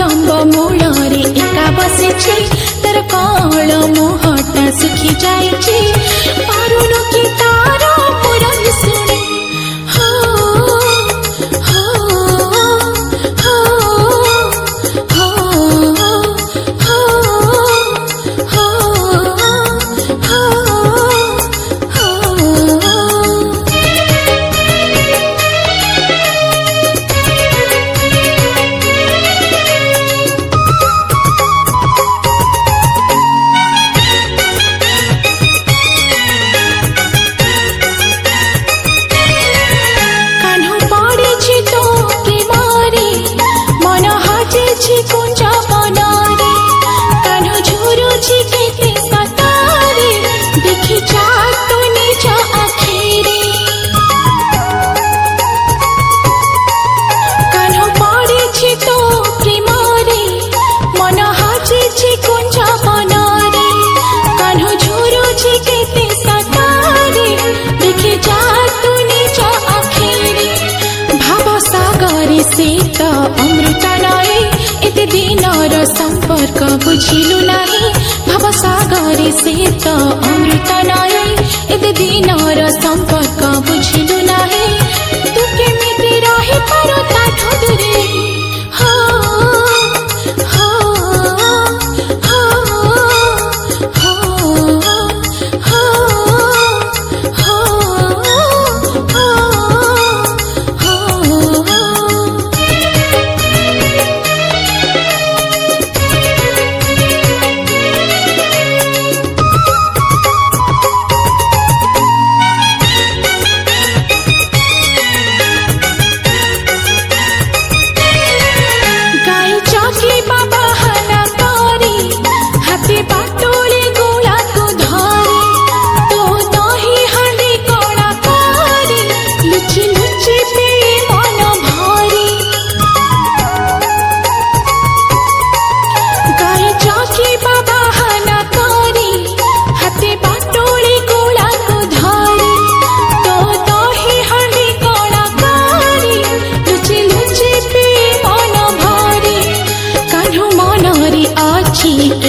कदम्ब मूलरे एका बसिछि तर कळ मुहटा सुखी जाइछि पारुनो कि तार पुरन सुने हो हो हो हो हो सीत अमृत नए एते दिनर संपर्क बुझिलु नाही भवसागरे सीत अमृत नए एते दिनर संपर्क बुझिलु नाही तू केमिति रहि पारो ताठो दूरे हो हो हो हो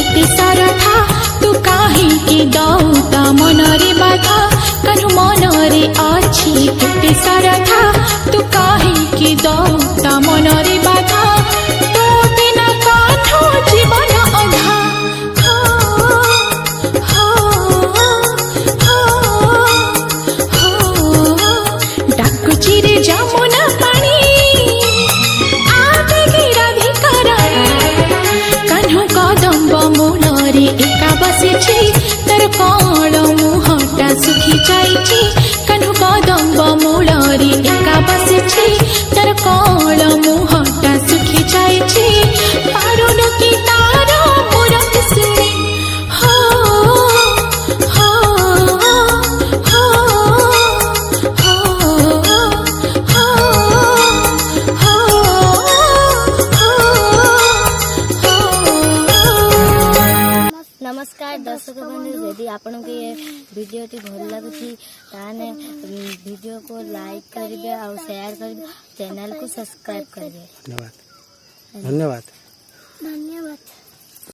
एते सारथा तू काहे दौता मनरे बाधा कनु मनरे अछि एते सारथा तू काहे दौता मनरे बाधा तो बिना काठो जीवन अधा डाकुची रे जमुना पानी मूलरे एका बसिछि तर कळ मुहटा सुखी जाइछि कनु कदम्ब मूलरे एका बसिछि तर कळ मुहटा सुखी जाइछि पारुनो कि तार पुरन सुने हो हो हो नमस्कार दर्शक बंधु यदि आपण को ये वीडियो टी भल लगुची ताने वीडियो को लाइक करिवे और शेयर करिवे चैनल को सब्सक्राइब करिवे। धन्यवाद धन्यवाद धन्यवाद।